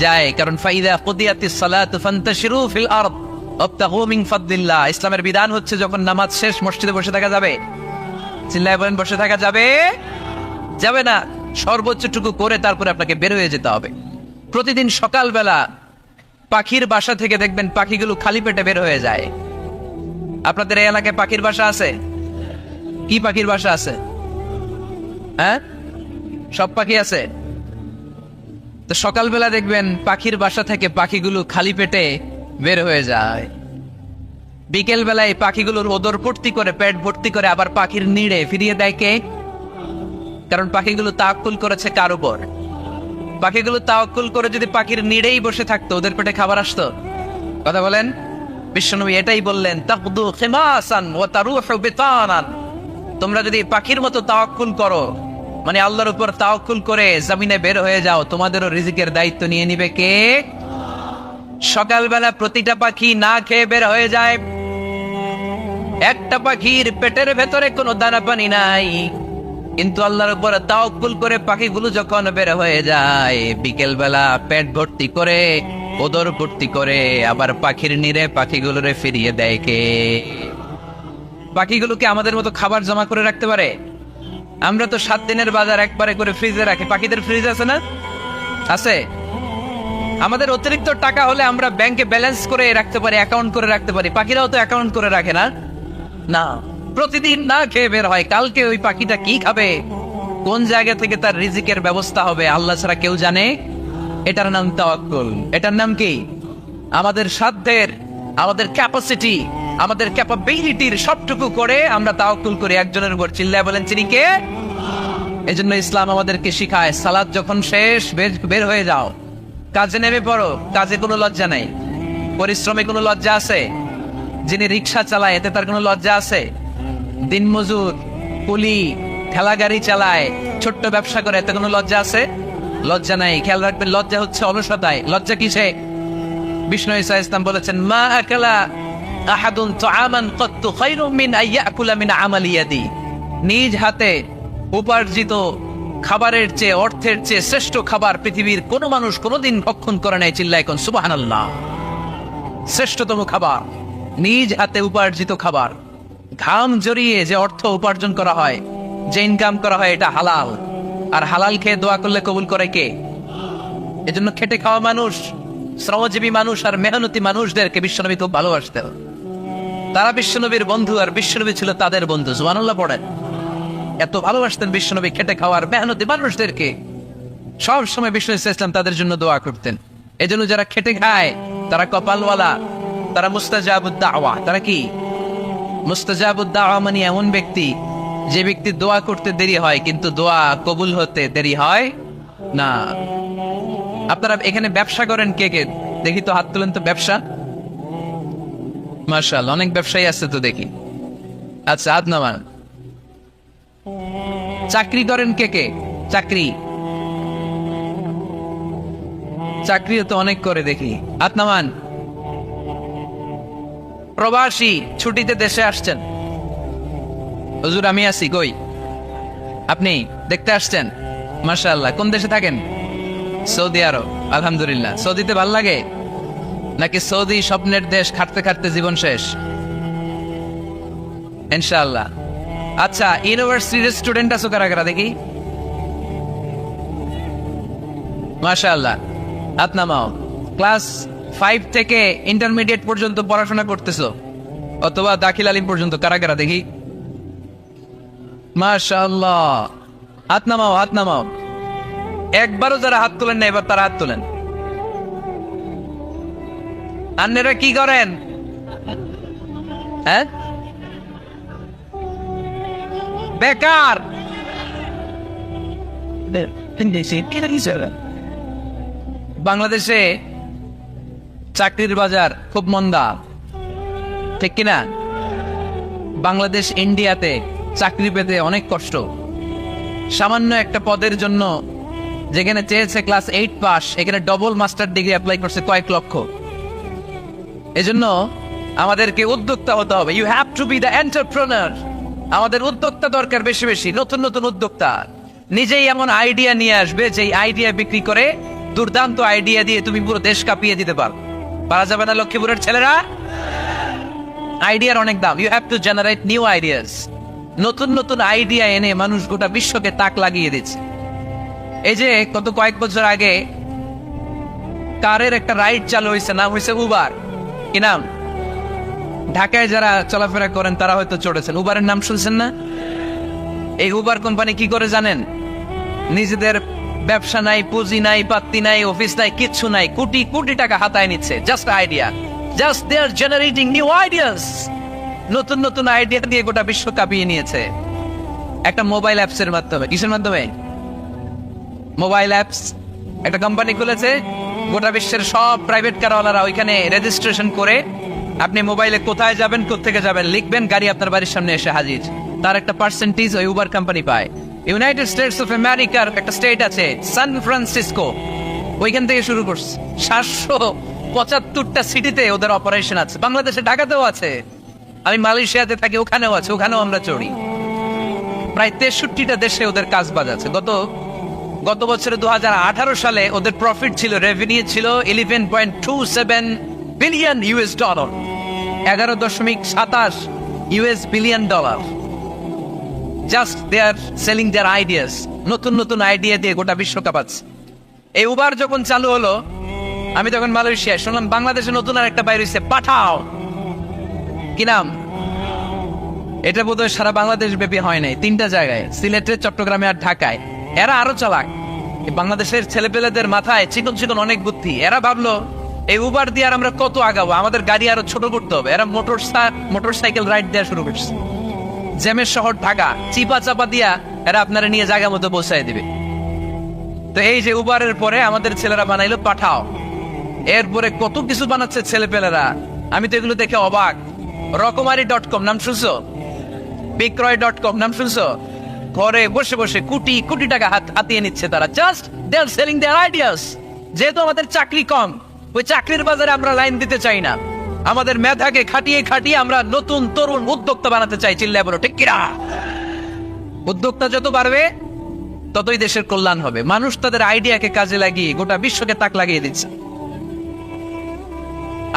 যায়। কারণ ফাইদা কুদিয়াতিস সালাতু ফান্তাশিরু ফিল আরদ ওয়াবতাগু মিন ফাদলিল্লাহ, ইসলামের বিধান হচ্ছে যখন নামাজ শেষ মসজিদে বসে থাকা যাবে। চিল্লায় বলেন, বসে থাকা যাবে? যাবে না। সর্বোচ্চটুকু করে তারপরে আপনাকে বের হয়ে যেতে হবে। প্রতিদিন সকালবেলা পাখির বাসা থেকে দেখবেন পাখিগুলো খালি পেটে বের হয়ে যায়। আপনাদের এই এলাকায় পাখির বাসা আছে? কি পাখির বাসা আছে? হ্যাঁ, সব পাখি আছে। তো সকালবেলা দেখবেন পাখির বাসা থেকে পাখিগুলো খালি পেটে বের হয়ে যায়। বিকেল বেলায় পাখিগুলোর ওদর ভর্তি করে, পেট ভর্তি করে আবার পাখির নিড়ে ফিরিয়ে দেয় কে? কারণ পাখিগুলো তাওয়াক্কুল করেছে কার উপর? পাখিগুলো তাওয়াক্কুল করে যদি পাখির নিড়েই বসে থাকতো, ওদের পেটে খাবার আসতো? কথা বলেন। বিশ্বনবী এটাই বললেন, তাকদু খিমাসান ওয়া তারুহু বিতানান, তোমরা যদি পাখির মতো তাওয়াক্কুল করো, মানে আল্লাহর উপর তাওয়াক্কুল করে জমিনে বের হয়ে যাও, তোমাদেরও রিজিকের দায়িত্ব নিয়ে নিবে কে? সকালবেলা প্রতিটা পাখি না খেয়ে বের হয়ে যায়, একটা পাখির পেটের ভেতরে কোনো দানা পানি নাই, কিন্তু আল্লাহর উপর তাওয়াক্কুল করে পাখিগুলো যখন বের হয়ে যায়, বিকেল বেলা পেট ভর্তি করে, ওদর ভর্তি করে, আবার পাখির নিরে পাখিগুলোরে ফিরিয়ে দেয় কে? পাখিগুলোকে আমাদের মতো খাবার জমা করে রাখতে পারে? আমরা তো 7 দিনের বাজার একবারে করে ফ্রিজে রাখি। পাখিদের ফ্রিজ আছে না? আছে। আমাদের অতিরিক্ত টাকা হলে আমরা ব্যাংকে ব্যালেন্স করে রাখতে পারি, অ্যাকাউন্ট করে রাখতে পারি। পাখিরাও তো অ্যাকাউন্ট করে রাখে না? না, প্রতিদিন না খেয়ে বের হয়। কালকে ওই পাখিটা কি খাবে, কোন জায়গা থেকে তার রিজিকের ব্যবস্থা হবে, আল্লাহ ছাড়া কেউ জানে। এটার নাম তাওয়াক্কুল। এটার নাম কি? আমাদের সাধ্যের, আমাদের ক্যাপাসিটি, আমাদের ক্যাপাবিলিটির সবটুকু করে আমরা তাওয়াক্কুল করি একজনের উপর। চিল্লায় বলেন তিনি কে? এজন্য ইসলাম আমাদেরকে শিখায়, সালাত যখন শেষ, বের হয়ে যাও, কাজে নেমে পড়ো। কাজে কোনো লজ্জা নাই, পরিশ্রমে কোনো লজ্জা আছে? যিনি রিক্সা চালায় এতে তার কোনো লজ্জা আছে? দিনমজুর, কুলি, ঠেলা গাড়ি চালায়, ছোট্ট ব্যবসা করে, এতে কোনো লজ্জা আছে? লজ্জা নাই। খেয়াল রাখবেন, লজ্জা হচ্ছে অলসতায়। লজ্জা কিসে? বিষ্ণু ঈসা ইসলাম বলেছেন, মা আকালা আহাদুন তাআমান কাত্তু খায়রুম মিন আইয়াকুলা মিন আমালি ইয়াদি। নিজ হাতে উপার্জিত খাবারের চেয়ে, অর্থের চেয়ে শ্রেষ্ঠ খাবার পৃথিবীর কোন মানুষ কোনদিন ভক্ষণ করে নাই। চিল্লায় কোন সুবহানাল্লাহ। শ্রেষ্ঠতম খাবার নিজ হাতে উপার্জিত খাবার। ঘাম জড়িয়ে যে অর্থ উপার্জন করা হয়, যে ইনকাম করা হয়, এটা হালাল। আর হালাল খেয়ে দোয়া করলে কবুল করে কে? এজন্য খেটে খাওয়া মানুষ, শ্রমজীবী মানুষ আর মেহনতি মানুষদেরকে বিশ্বনবী খুব ভালোবাসতেন। তারা বিশ্বনবীর বন্ধু, আর বিশ্বনবী ছিল তাদের বন্ধু। সুবহানাল্লাহ পড়েন। এত ভালোবাসতেন বিশ্বনবী খেটে খাওয়ার মেহনতি মানুষদেরকে। সব সময় বিষ্ণু ইসলাম তাদের জন্য দোয়া করতেন। এজন্য যারা খেটে খায় তারা কপালওয়ালা, তারা মুস্তাজাবুদ দাওয়া। তারা কি? মুস্তাজাবুদ দাওয়া মানে এমন ব্যক্তি, যে ব্যক্তি দোয়া করতে দেরি হয় কিন্তু দোয়া কবুল হতে দেরি হয় না। আপনারা এখানে ব্যবসা করেন কে কে? দেখি তো, হাত তুলেন তো। ব্যবসা, মাশাআল্লাহ, অনেক ব্যবসায়ী আছে তো দেখি। আচ্ছা, হাত নামান। চাকরি করেন কে কে? চাকরি, চাকরিও তো অনেক করে দেখি। হাত নামান। প্রবাসী, ছুটিতে দেশে আসছেন। হুজুর আমি আছি, কই? আপনি দেখতে আসছেন? মাশাআল্লাহ। কোন দেশে থাকেন? সৌদি আরব। আলহামদুলিল্লাহ। সৌদিতে ভাল লাগে নাকি সৌদি স্বপ্নের দেশ, খাটতে খাটতে জীবন শেষ? ইনশাআল্লাহ। আচ্ছা, ইউনিভার্সিটির স্টুডেন্ট আছো কারা কারা দেখি? মাশাআল্লাহ, হাত নামাও। ক্লাস 5 থেকে ইন্টারমিডিয়েট পর্যন্ত পড়াশোনা করতেছো, অথবা দাখিল আলিম পর্যন্ত, কারা কারা দেখি? মাশাআল্লাহ, হাত নামাও, হাত নামাও। একবারও যারা হাত তোলেন না, এবার তারা হাত তোলেন। আন্নেরা কি করেন? হ্যাঁ, বেকার। বাংলাদেশে চাকরির বাজার খুব মন্দা, ঠিক কিনা? বাংলাদেশ ইন্ডিয়াতে চাকরি পেতে অনেক কষ্ট। সামান্য একটা পদের জন্য যেখানে চেয়েছে ক্লাস 8 পাস, এখানে ডবল মাস্টার ডিগ্রি অ্যাপ্লাই করছে কয়েক লক্ষ। এজন্য আমাদেরকে উদ্যোক্তা হতে হবে। You have to be the entrepreneur. আমাদের উদ্যোক্তা দরকার, বেশি বেশি নতুন নতুন উদ্যোক্তা। নিজেই এমন আইডিয়া নিয়ে আসবে, যে আইডিয়া বিক্রি করে, দুর্দান্ত আইডিয়া দিয়ে তুমি পুরো দেশ কাঁপিয়ে দিতে পারো। পারা যাবে না লক্ষ্মীপুরের ছেলেরা? আইডিয়ার অনেক দাম। You have to generate new ideas. নতুন নতুন আইডিয়া এনে মানুষ গোটা বিশ্বকে তাক লাগিয়ে দিচ্ছে। এই যে কত কয়েক বছর আগে কারের একটা রাইড চালু হয়েছে, নাম হয়েছে উবার। কি নাম? ঢাকায় যারা চলাফেরা করেন তারা হয়তো চড়েছেন। উবারের নাম শুনছেন না? এই উবার কোম্পানি কি করে জানেন? নিজেদের ব্যবসা নাই, পুঁজি নাই, পাত্তি নাই, অফিস নাই, কিচ্ছু নাই, কোটি কোটি টাকা হাতায় নিচ্ছে। Just idea, just they are generating new ideas. নতুন নতুন আইডিয়া দিয়ে গোটা বিশ্ব কাঁপিয়ে নিয়েছে। একটা মোবাইল অ্যাপস এর মাধ্যমে। কিসের মাধ্যমে? Mobile apps. একটা কোম্পানি খুলেছে, গোটা বিশ্বের সব প্রাইভেট কারওয়ালারা ওইখানে রেজিস্ট্রেশন করে, আপনি মোবাইলে কোথায় যাবেন, কোত্থেকে যাবেন লিখবেন, গাড়ি আপনার বাড়ির সামনে এসে হাজির। তার একটা পার্সেন্টেজ ওই উবার কোম্পানি পায়। ইউনাইটেড স্টেটস অফ আমেরিকার একটা স্টেট আছে সান ফ্রান্সিসকো, ওইখান থেকে শুরু করছে। 775টা সিটিতে ওদের অপারেশন আছে। বাংলাদেশে ঢাকাতেও আছে। আমি মালয়েশিয়াতে থাকি, ওখানেও আছে, ওখানেও আমরা চড়ি। প্রায় 63টা দেশে ওদের কাজবাজ আছে। গত বছরে 2018 সালে ওদের প্রফিট ছিল, রেভিনিউ ছিল 11.27 billion US dollar, 11.27 US billion dollar. Just they are selling their ideas, নতুন নতুন আইডিয়া দিয়ে গোটা বিশ্বকাপ আছে। এই উবার যখন চালু হলো, আমি তখন মালয়েশিয়ায় শুনলাম বাংলাদেশে নতুন আর একটা বাইরে হচ্ছে, পাঠাও। কি নাম? এটা বোধহয় সারা বাংলাদেশ ব্যাপী হয় নাই, 3টা জায়গায়, সিলেটে, চট্টগ্রামে আর ঢাকায়। এরা আরো চালাক, বাংলাদেশের ছেলেপেলেদের মাথায় চিকন চিকন অনেক বুদ্ধি। এরা ভাবলো এই উবার দিয়ে আর আমরা কত আগাবো, আমাদের গাড়ি আরো ছোট করতে হবে। এরা মোটরসাইকেল রাইড দেওয়া শুরু করছে। জ্যামের শহর ঢাকা, চিপা চাপা দিয়া এরা আপনারা নিয়ে জায়গা মতো পৌঁছায় দিবে। তো এই যে উবারের পরে আমাদের ছেলেরা বানাইলো পাঠাও, এরপরে কত কিছু বানাচ্ছে ছেলেপেলেরা, আমি তো এগুলো দেখে অবাক। রকমারি.com নাম শুনছো? বিক্রয়.com নাম শুনছো? ঘরে বসে বসে কোটি কোটি টাকা হাতিয়ে নিচ্ছে তারা, just they are selling their ideas. যেহেতু আমাদের চাকরি কম, ওই চাকরির বাজারে আমরা লাইন দিতে চাই না, আমাদের মেধাকে খাটিয়ে খাটিয়ে আমরা নতুন তরুণ উদ্যোক্তা বানাতে চাই। চিল্লায় বলো ঠিক কিনা? উদ্যোক্তা যত বাড়বে ততই দেশের কল্যাণ হবে। মানুষ তাদের আইডিয়াকে কাজে লাগিয়ে গোটা বিশ্বকে তাক লাগিয়ে দিচ্ছে।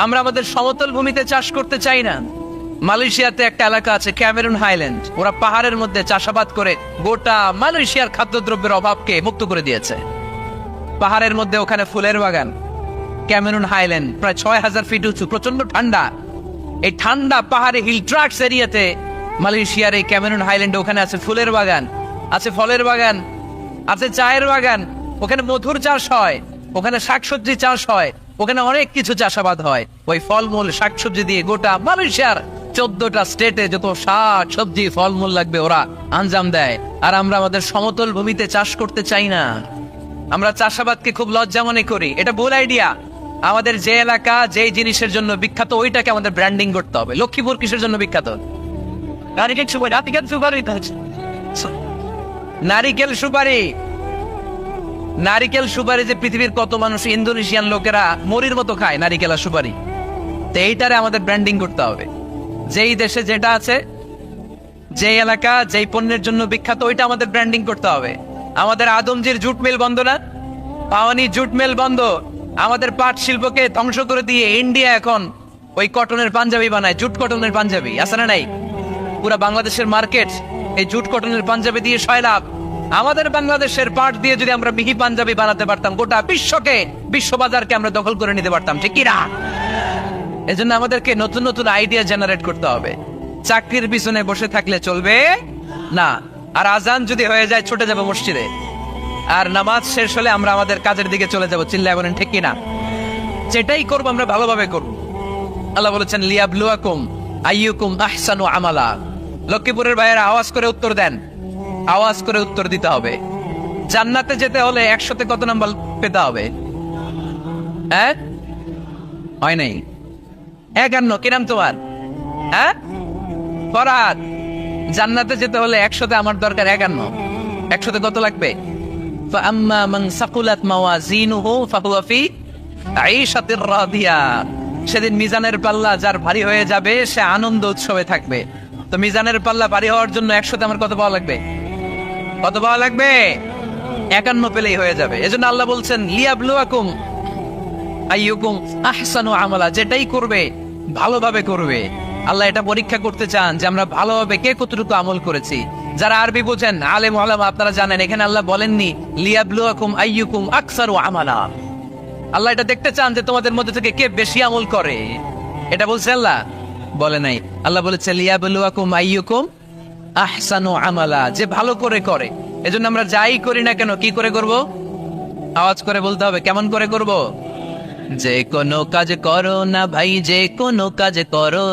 আমরা আমাদের সমতল ভূমিতে চাষ করতে চাই না। মালয়েশিয়াতে একটা এলাকা আছে ক্যামেরুন হাইল্যান্ড, ওরা পাহাড়ের মধ্যে চাষাবাদ করে গোটা মালয়েশিয়ার খাদ্যদ্রব্যের অভাবকে মুক্ত করে দিয়েছে। পাহাড়ের মধ্যে ওখানে ফুলের বাগান, ক্যামেরুন হাইল্যান্ড প্রায় 6000 ফিট উঁচু, প্রচন্ড ঠান্ডা। এই ঠান্ডা পাহাড়ে হিল ট্রাক্স এরিয়াতে মালয়েশিয়ার এই ক্যামেরুন হাইল্যান্ডে ওখানে আছে ফুলের বাগান, আছে ফলের বাগান, আছে চায়ের বাগান, ওখানে মধুর চাষ হয়, ওখানে শাকসবজি চাষ হয়, ওখানে অনেক কিছু চাষাবাদ হয়। ওই ফলমূল শাকসবজি দিয়ে গোটা মালয়েশিয়ার 14টা স্টেটে যত শাক সবজি ফলমূল লাগবে ওরা আঞ্জাম দেয়। আর আমরা আমাদের সমতল ভূমিতে চাষ করতে চাই না, আমরা চাষাবাদকে খুব লজ্জা মনে করি। এটা ভুল আইডিয়া। আমাদের যে এলাকা যে জিনিসের জন্য বিখ্যাত ওইটাকে আমাদের ব্র্যান্ডিং করতে হবে। লক্ষ্মীপুর কিসের জন্য বিখ্যাত? নারিকেল সুপারি। নারিকেল সুপারি যে পৃথিবীর কত মানুষ, ইন্দোনেশিয়ান লোকেরা মরির মতো খায় নারিকেল আর সুপারি। তো এইটারে আমাদের ব্র্যান্ডিং করতে হবে। যেই দেশে যেটা আছে, যেই এলাকা যেই পণ্যের জন্য বিখ্যাত ওইটা আমাদের ব্র্যান্ডিং করতে হবে। আমাদের আদমজির জুট মিল বন্ধ না, পাওয়ানি জুট মিল বন্ধ। আমাদের পাট শিল্পকে ধ্বংস করে দিয়ে ইন্ডিয়া এখন ওই কটনের পাঞ্জাবি বানায়, জুট কটনের পাঞ্জাবি, আছে না নাই? পুরা বাংলাদেশের মার্কেট এই জুট কটনের পাঞ্জাবি দিয়ে সয়লাভ। আমাদের বাংলাদেশের পাট দিয়ে যদি আমরা মিহি পাঞ্জাবি বানাতে পারতাম, গোটা বিশ্ববাজারকে আমরা দখল করে নিতে পারতাম, ঠিক কিনা? এজন্য আমাদেরকে নতুন নতুন আইডিয়া জেনারেট করতে হবে। চাকরির পিছনে বসে থাকলে চলবে না। আর আজান যদি হয়ে যায় ছুটে যাবো মসজিদে, আর নামাজ শেষ হলে আমরা আমাদের কাজের দিকে চলে যাবো। চিল্লায় বলেন ঠিক কিনা? যেটাই করবো আমরা ভালোভাবে করবো। আল্লাহ বলেছেন লিয়াবলুয়াকুম আইয়ুকুম আহসানু আমালা। লক্ষ্মীপুরের ভাইয়েরা আওয়াজ করে উত্তর দেন, আওয়াজ করে উত্তর দিতে হবে। জান্নাতে যেতে হলে 100তে কত নাম্বার পেতে হবে? হ্যাঁ, হয় নাই 51। কি নাম তোমার? হ্যাঁ, ফরহাদ। জান্নাতে যেতে হলে 100তে আমার দরকার 51। 100তে কত লাগবে? ফাআম্মা মান সাকুলাত মাওয়াজিনুহু ফাহুয়া ফি আইশাতির রাদিয়া। সেদিন মিজানের পাল্লা যার ভারী হয়ে যাবে সে আনন্দ উৎসবে থাকবে। তো মিজানের পাল্লা ভারী হওয়ার জন্য 100তে আমার কত পাওয়া লাগবে? কত পাওয়া লাগবে? 51 পেলেই হয়ে যাবে। এজন্য আল্লাহ বলছেন লিয়াবলুয়াকুম আইয়ুকুম আহসানু আমালা। যেটাই করবে ভালোভাবে করবে। আল্লাহ এটা পরীক্ষা করতে চান যে আমরা ভালোভাবে কে কতটুকু আমল করেছি। যারা আরবি বোঝেন, আলেম ওলামা, আপনারা জানেন এখানে আল্লাহ বলেননি লিয়াবলুয়াকুম আইয়ুকুম আকসারু আমালা। আল্লাহ এটা দেখতে চান যে তোমাদের মধ্যে থেকে কে বেশি আমল করে। এটা বলছে আল্লাহ? বলে নাই। আল্লাহ বলেছে লিয়াবলুয়াকুম আইয়ুকুম আহসানু আমালা, যে ভালো করে করে। এজন্য আমরা যাই করি না কেন কি করে করব? আওয়াজ করে বলতে হবে। কেমন করে করব? যে কোনো কাজ করো না ভাই, যে কোনো কাজ করো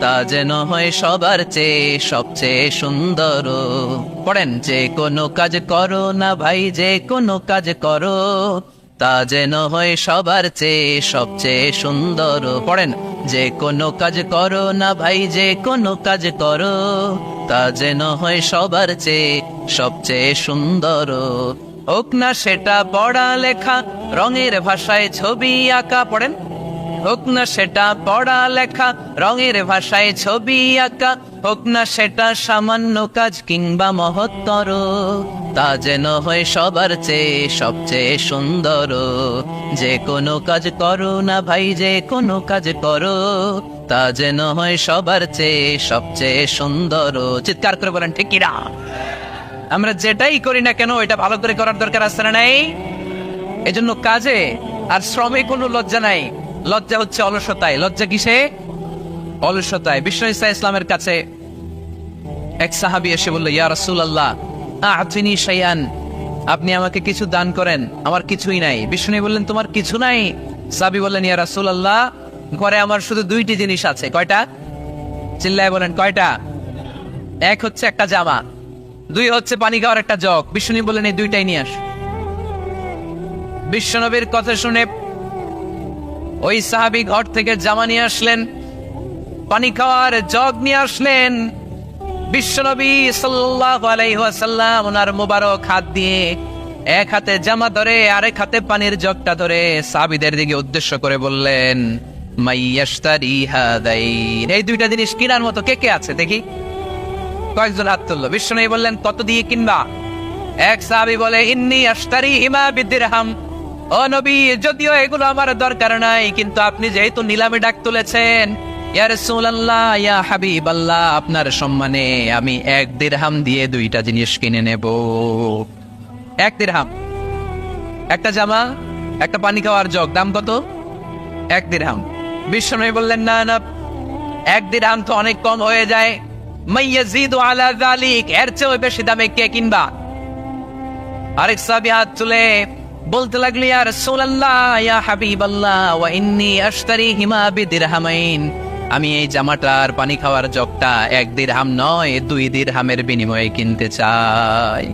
তা যেন হয় সবার চেয়ে সবচেয়ে সুন্দর। পড়েন, যে কোনো কাজ করো না ভাই, যে কোনো কাজ করো তা যেন হয় সবার চেয়ে সবচেয়ে সুন্দর। পড়েন, যে কোনো কাজ করো না ভাই, যে কোনো কাজ করো তা যেন হয় সবার চেয়ে সবচেয়ে সুন্দর। হোক না সেটা পড়া লেখা, রঙের ভাষায় ছবি আঁকা। পড়েন, হোক না সেটা পড়া লেখা, রঙের ভাষায় ছবি আঁকা, হোক না সেটা সামান্য কাজ কিংবা মহত্তর, তা যেন হয় সবার চেয়ে সবচেয়ে সুন্দর। যে কোনো কাজ করো না ভাই, যে কোনো কাজ করো, তা যেন হয় সবার চেয়ে সবচেয়ে সুন্দর। চিৎকার করে বলেন ঠিক কিনা? আমরা যেটাই করি না কেন এটা ভালো করে করার দরকার আছে না নাই? এজন্য কাজে আর শ্রমে কোনো লজ্জা নাই। লজ্জা হচ্ছে অলসতায়। লজ্জা কিসে? অলসতায়। বিষ্ণু ঈসা ইসলামের কাছে এক সাহাবী এসে বলল, ইয়া রাসূলুল্লাহ আ'তিনি শাইআন, আপনি আমাকে কিছু দান করেন, আমার কিছুই নাই। বিষ্ণু বললেন, তোমার কিছু নাই? সাহাবী বললেন, ইয়া রাসূলুল্লাহ ঘরে আমার শুধু দুইটি জিনিস আছে। কয়টা? চিল্লায় বলেন কয়টা? এক হচ্ছে একটা জামা, দুই হচ্ছে পানি খাওয়ার একটা জগ। বিষ্ণু বললেন, এই দুইটাই নিয়ে আস। বিশ্বনবীর কথা শুনে ওই সাহাবী ঘর থেকে জামা নিয়ে আসলেন, পানি খাওয়ার জগ নিয়ে আসলেন। বিশ্বনবী সাল্লাল্লাহু আলাইহি ওয়াসাল্লাম ওনার মোবারক হাত দিয়ে এক হাতে জামা ধরে আরেক হাতে পানির জগটা ধরে সাহাবীদের দিকে উদ্দেশ্য করে বললেন, মাইয়াশতারি হাদাইন, এই দুইটা জিনিস কেনার মতো কে কে আছে দেখি? কয়েকজন হাত তুললো। বিশ্বনবী বললেন, কত দিয়ে কিনবা? এক সাহাবী বলে, ইন্নী আশতারি হিমা বিদিরহাম, ও নবী যদিও এগুলো আমার দরকার নাই, কিন্তু আপনি যেহেতু নিলামে ডাক তুলেছেন, ইয়া রাসূলুল্লাহ ইয়া হাবিবাল্লাহ, আপনার সম্মানে আমি 1 দিরহাম দিয়ে দুইটা জিনিস কিনে নেব। 1 দিরহাম, একটা জামা, একটা পানি খাওয়ার জগ, দাম কত? 1 দিরহাম। বিশ্বনবী বললেন, না না, 1 দিরহাম তো অনেক কম হয়ে যায়, মাইয়াজিদু আলা যালিক, এর চেয়ে বেশি দামে কে কিনবা? আরেক সাহাবী হাত তুলে বলতে লাগলো, ইয়া রাসূলুল্লাহ ইয়া হাবিবাল্লাহ ওয়া ইন্নী আশতারিহিমা বিদিরহামাইন, আমি এই জামাটার পানি খাওয়ার জগটা 1 দিরহাম নয় 2 দিরহামের বিনিময়ে কিনতে চাই।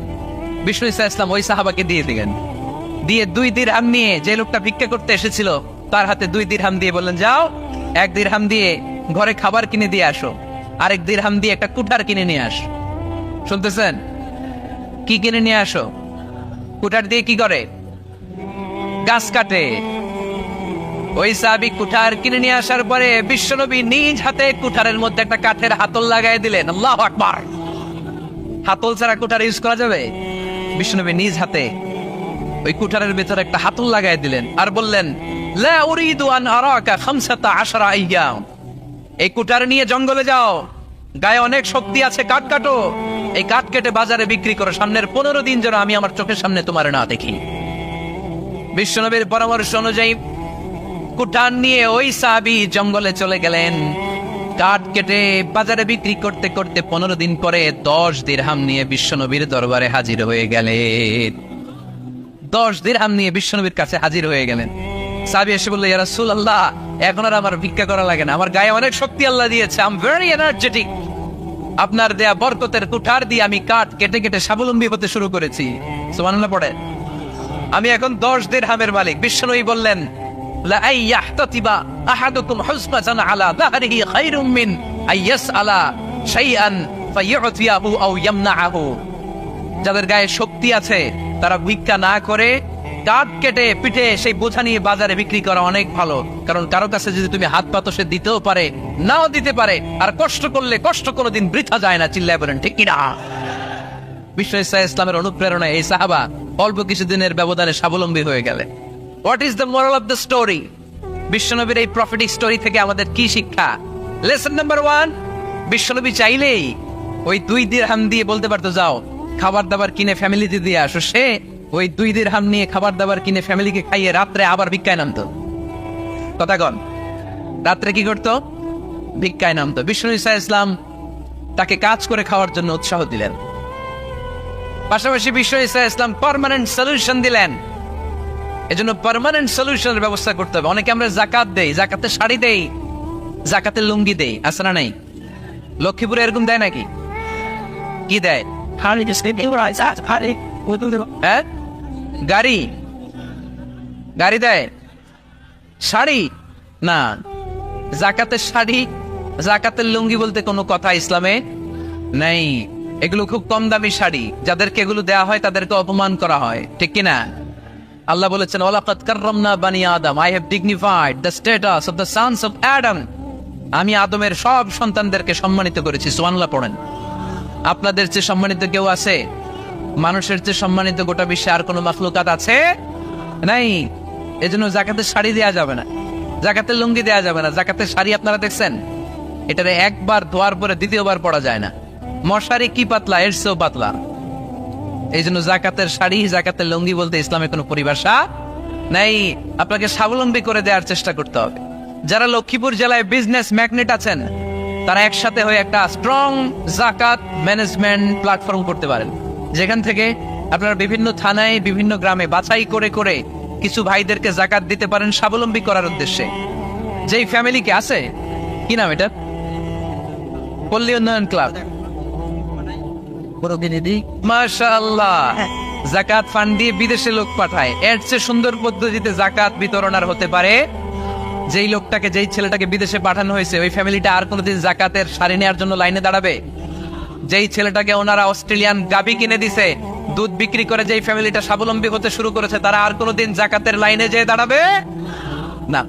বিষ্ণু ঈসা ইসলাম ওই সাহাবাকে দিয়ে দিলেন। দিয়ে 2 দিরহাম নিয়ে যে লোকটা ভিক্ষা করতে এসেছিল তার হাতে 2 দিরহাম দিয়ে বললেন, যাও 1 দিরহাম দিয়ে ঘরে খাবার কিনে দিয়ে আসো, আরেক দিরহাম দিয়ে একটা কুঠার কিনে নিয়ে আসো। শুনতেছেন? কি কিনে নিয়ে আসো? কুঠার দিয়ে কি করে? গাছ কাটে। ওই সাহাবী কুঠার কিনে নিয়ে আসার পরে বিশ্বনবী নিজ হাতে কুঠারের মধ্যে একটা কাঠের হাতল লাগাই দিলেন। আল্লাহু আকবার! হাতল ছাড়া কুঠার ইউজ করা যাবে? বিশ্বনবী নিজ হাতে ওই কুঠারের ভেতরে একটা হাতল লাগাই দিলেন আর বললেন, লা উরিদু আন আরাকা 15 আইয়াম, এই কুঠার নিয়ে জঙ্গলে যাও, গায়ে অনেক শক্তি আছে, কাঠ কাটো, এই কাঠ কেটে বাজারে বিক্রি করো, সামনের 15 দিন যেন আমি আমার চোখের সামনে তোমার না দেখি। বিশ্বনবীর পরামর্শ অনুযায়ী কুঠার নিয়ে ওই সাহাবী জঙ্গলে চলে গেলেন। কাঠ কেটে বাজারে বিক্রি করতে করতে 15 দিন পরে 10 দিরহাম নিয়ে বিশ্বনবীর দরবারে হাজির হয়ে গেলেন। 10 দিরহাম নিয়ে বিশ্বনবীর কাছে হাজির হয়ে গেলেন। সাহাবী এসে বলল, ইয়া রাসূলুল্লাহ এখন আর আমার ভিক্ষা করা লাগে না, আমার গায়ে অনেক শক্তি আল্লাহ দিয়েছে, আই এম ভেরি এনার্জেটিক, আপনার দেয়া বরকতের কুঠার দিয়ে আমি কাঠ কেটে কেটে স্বাবলম্বী হতে শুরু করেছি। সুবহানাল্লাহ পড়ে। আমি এখন 10 দিরহামের মালিক। বিশ্বনবী বললেন, লা আইয়াহতাতিবা আহাদুকুম হুসনাতান আলা যাহরিহি খায়রুম মিন আইয়াসআলা শাইআন ফায়ু'তিয়াহু আও ইয়ামনাহু, যাদের গায়ে শক্তি আছে তারা ভিক্ষা না করে কাঠ কেটে পিঠে সেই বোঝা নিয়ে বাজারে বিক্রি করা অনেক ভালো, কারণ কারো কাছে যদি তুমি হাত পাতো সে দিতেও পারে, নাও দিতে পারে, আর কষ্ট করলে কষ্ট কোনোদিন বৃথা যায় না। চিল্লায় বলেন ঠিক কিনা? বিষ্ণু ঈসা ইসলামের অনুপ্রেরণায় এই সাহাবা অল্প কিছুদিনের ব্যবধানে স্বাবলম্বী হয়ে গেলেন। What is the moral of the story? বিশ্বনবীর এই প্রফেটিক স্টোরি থেকে আমাদের কি শিক্ষা? লেসন নাম্বার 1, বিশ্বনবী চাইলেই ওই 2 দিরহাম দিয়ে বলতে পারতো, যাও খাবার দাবার কিনে ফ্যামিলিতে দিয়ে আসো। সে ওই 2 দিরহাম নিয়ে খাবার দাবার কিনে ফ্যামিলিকে খাইয়ে রাত্রে আবার ভিক্ষায় নামতো। কথাগণ, রাত্রে কি করতো? ভিক্ষায় নামতো। বিষ্ণু ঈসা ইসলাম তাকে কাজ করে খাওয়ার জন্য উৎসাহ দিলেন। পাশাপাশি বিষ্ণু ঈসা ইসলাম পার্মানেন্ট সলিউশন দিলেন। এজন্য পার্মানেন্ট সলিউশনের ব্যবস্থা করতে হবে। অনেকে আমরা যাকাত দেই, যাকাতে শাড়ি দেই, যাকাতে লুঙ্গি দেই, আছে না নাই? লক্ষ্মীপুরে এরকম দেয় নাকি? কি দেয়? হ্যাঁ, গাড়ি, গাড়ি দেয়। শাড়ি না, যাকাতের শাড়ি, যাকাতের লুঙ্গি বলতে কোনো কথা ইসলামে নাই। এগুলো খুব কম দামি শাড়ি, যাদেরকে এগুলো দেওয়া হয় তাদেরকে অপমান করা হয়, ঠিক কিনা? আল্লাহ বলেছেন ওয়ালাকাদ কাররামনা বানি আদম, I have dignified the status of the sons of Adam. আমি আদমের সব সন্তানদেরকে সম্মানিত করেছি। সুবহানাল্লাহ পড়েন। আপনাদের চেয়ে সম্মানিত কেউ আছে? মানুষের চেয়ে সম্মানিত গোটা বিশ্বে আর কোনো মাখলুকাত আছে? নাই। এজন্য যাকাতের শাড়ি দেয়া যাবে না, যাকাতের লুঙ্গি দেয়া যাবে না। যাকাতের শাড়ি আপনারা দেখছেন? এটারে একবার ধোয়ার পরে দ্বিতীয়বার পরা যায় না। মশারি কি পাতলা, এর চেয়েও পাতলা। এই জন্য জাকাতের শাড়ি, জাকাতের লুঙ্গি বলতে ইসলামের কোনো পরিভাষা নাই। আপনাকে স্বাবলম্বী করে দেওয়ার চেষ্টা করতে হবে। যারা লক্ষ্মীপুর জেলায় বিজনেস ম্যাগনেট আছেন, তারা একসাথে হয়ে একটা স্ট্রং জাকাত ম্যানেজমেন্ট প্ল্যাটফর্ম করতে পারেন, যেখান থেকে আপনারা বিভিন্ন থানায়, বিভিন্ন গ্রামে বাছাই করে করে কিছু ভাইদেরকে জাকাত দিতে পারেন স্বাবলম্বী করার উদ্দেশ্যে। যেই ফ্যামিলিকে আছে, কি নাম এটা, পল্লী উন্নয়ন ক্লাব, মাশাআল্লাহ, জাকাত ফান্ড দিয়ে বিদেশে লোক পাঠায়। এর চেয়ে সুন্দর পদ্ধতিতে জাকাত বিতরণ আর হতে পারে? যেই লোকটাকে, যেই ছেলেটাকে বিদেশে পাঠানো হয়েছে, ওই ফ্যামিলিটা আর কোনোদিন জাকাতের শাড়ি নেওয়ার জন্য লাইনে দাঁড়াবে? যেই ছেলেটাকে ওনারা অস্ট্রেলিয়ান গাবি কিনে দিছে, দুধ বিক্রি করে যেই ফ্যামিলিটা স্বাবলম্বী হতে শুরু করেছে, তারা আর কোনোদিন জাকাতের লাইনে যেয়ে দাঁড়াবে না।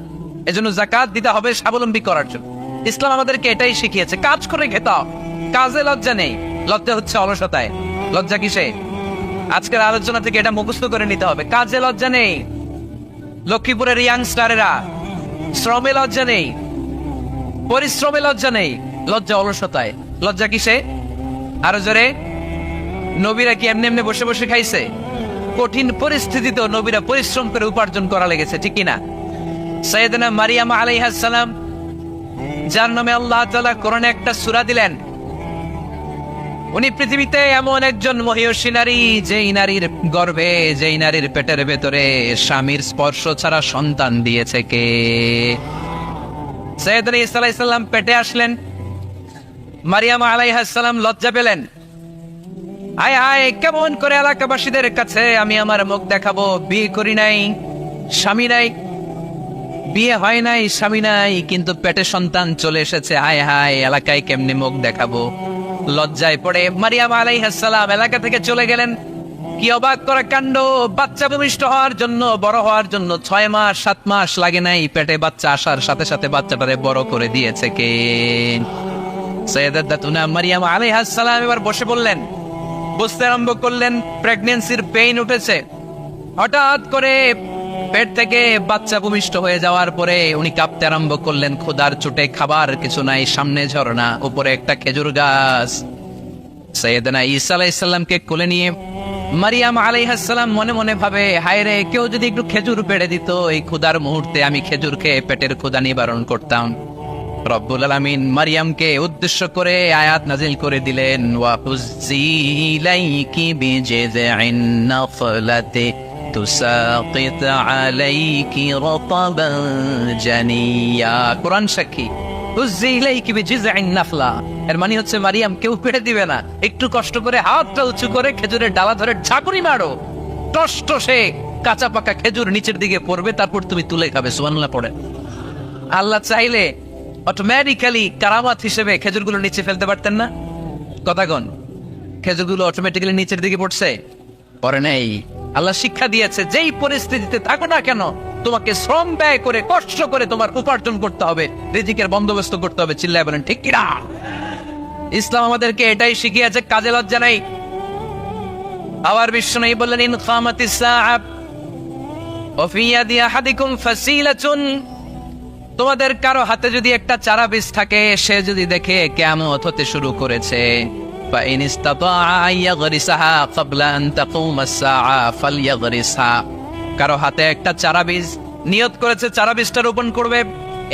এজন্য জাকাত দিতে হবে স্বাবলম্বী করার জন্য। ইসলাম আমাদেরকে এটাই শিখিয়েছে, কাজ করে খেতে হবে। কাজে লজ্জা নেই, লজ্জা হচ্ছে অলসতায়। লজ্জা কিসে? আজকের আলোচনা থেকে এটা মুখস্থ করে নিতে হবে। কাজে লজ্জা নেই। লক্ষ্মীপুরের ইয়াংস্টারেরা শ্রমে লজ্জা নেই, পরিশ্রমে লজ্জা নেই, লজ্জা অলসতায়। লজ্জা কিসে? আরো জোরে। নবীরা কি এমনি এমনি বসে বসে খাইছে? কঠিন পরিস্থিতিতেও নবীরা পরিশ্রম করে উপার্জন করা লেগেছে, ঠিক কিনা? সাইয়েদনা মারিয়াম আলাইহিস সালাম, যার নামে আল্লাহ তাআলা কোরআনে একটা সূরা দিলেন, উনি পৃথিবীতে এমন একজন মহিয়সী নারী, যেই নারীর গর্ভে, যেই নারীর পেটের ভেতরে স্বামীর স্পর্শ ছাড়া সন্তান দিয়েছে কে? সাইয়েদনা ঈসা আলাইহিস সালাম পেটে আসলেন। মারিয়াম আলাইহিস সালাম লজ্জা পেলেন। আয় আয়, কেমন করে এলাকাবাসীদের কাছে আমি আমার মুখ দেখাবো? বিয়ে করি নাই, স্বামী নাই, বিয়ে হয় নাই, স্বামী নাই, কিন্তু পেটে সন্তান চলে এসেছে। হায় হায়, এলাকায় কেমনে মুখ দেখাবো? লজ্জায় পড়ে মারিয়াম আলাইহিস সালাম এলাকা থেকে চলে গেলেন। কি অবাক করা কাণ্ড! বাচ্চা ভূমিষ্ঠ হওয়ার জন্য, বড় হওয়ার জন্য 6 মাস 7 মাস লাগে নাই, পেটে বাচ্চা আসার সাথে সাথে বাচ্চাটারে বড় করে দিয়েছে কে? সাইয়্যিদাতুনা মারিয়াম আলাইহিস সালাম এবার বসে বললেন, বুঝতে আরম্ভ করলেন প্রেগন্যান্সির পেইন উঠেছে। হঠাৎ করে পেট থেকে বাচ্চা ভূমিষ্ঠ হয়ে যাওয়ার পরে উনি কাঁপতে আরম্ভ করলেন। ক্ষুধার চোটে খাবার কিছু নাই, সামনে ঝর্ণা, উপরে একটা খেজুর গাছ। সাইয়েদনা ঈসা আলাইহিস সালামকে কোলে নিয়ে মারিয়াম আলাইহিস সালাম মনে মনে ভাবে, হায় রে, কেউ যদি একটু খেজুর পেড়ে দিত, এই ক্ষুধার মুহূর্তে আমি খেজুর খেয়ে পেটের ক্ষুধা নিবারণ করতাম। রব্বুল আলামিন মারিয়ামকে উদ্দেশ্য করে আয়াত নাজিল করে দিলেন, ওয়া হুজ্জি ইলাইকি বিজিযিন নাখলাতি তুসাকিত আলাইকি রাতাবান জানিয়া। কোরআন সাক্ষী, হুজ্জি ইলাইকি বিজিযিন নাখলা, এর মানে হচ্ছে মারিয়াম, কেউ পেড়ে দিবে না, একটু কষ্ট করে হাতটা উঁচু করে খেজুরের ডালা ধরে ঝাঁকুনি মারো, টষ্ট সে কাঁচা পাকা খেজুর নিচের দিকে পড়বে, তারপর তুমি তুলে খাবে। সুবহানাল্লাহ পড়ে। আল্লাহ চাইলে অটোমেটিক্যালি কারামাত হিসেবে খেজুরগুলো নিচে ফেলতে পারতেন না? কথাগণ, খেজুরগুলো অটোমেটিক্যালি নিচের দিকে পড়ছে? পরে নেই। আল্লাহ শিক্ষা দিয়েছে, যেই পরিস্থিতিতে থাকো না কেন, তোমাকে শ্রম ব্যয় করে, কষ্ট করে তোমার উপার্জন করতে হবে, রিজিকের বন্দোবস্ত করতে হবে। চিল্লায় বলেন ঠিক কিনা? ইসলাম আমাদেরকে এটাই শিখিয়েছে, কাজে লজ্জা নাই। আবার বিশ্বনবী বললেন, ইন খামাতিস সাআ ওয়া ফি ইয়াদি আহাদিকুম ফাসিলাতুন, তোমাদের কারো হাতে যদি একটা চারা বীজ থাকে, সে যদি দেখে কিয়ামত হতে শুরু করেছে, ফা ইন ইসতাতাআ আইয়াগরিসাহা ক্বাবলা আন তাকুমাস সাআ ফালইয়াগরিসহা, কারো হাতে একটা চারা বীজ নিয়ত করেছে, চারা বীজটা রোপণ করবে,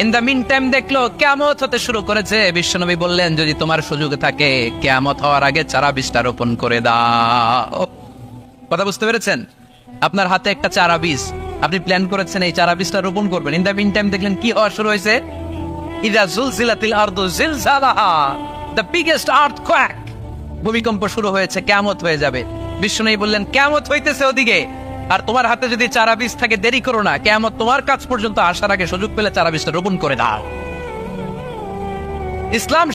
ইন দা মিন টাইম দেখলো কিয়ামত হতে শুরু করেছে, বিশ্বনবী বললেন, যদি তোমার সুযোগ থাকে কিয়ামত হওয়ার আগে চারা বীজটা রোপণ করে দাও। কথা বুঝতে পেরেছেন? আপনার হাতে একটা চারা বীজ, আপনি প্ল্যান করেছেন এই চারা বীজটা রোপণ করবেন, ইন দা মিন টাইম দেখলেন কি হওয়া শুরু হয়েছে? ইযা জুলজিলাতিল আরদু জিলজালাহা, দ্য বিগেস্ট আর্থকোয়েক, ভূমিকম্প শুরু হয়েছে, কিয়ামত হয়ে যাবে। বিশ্বনবী বললেন, কিয়ামত হইতেছে ওদিকে, আর তোমার হাতে যদি চারা বীজ থাকে, দেরি করো না, কিয়ামত তোমার কাছ পর্যন্ত আসার আগে সুযোগ পেলে চারা বীজটা রোপণ করে দাও। ইসলাম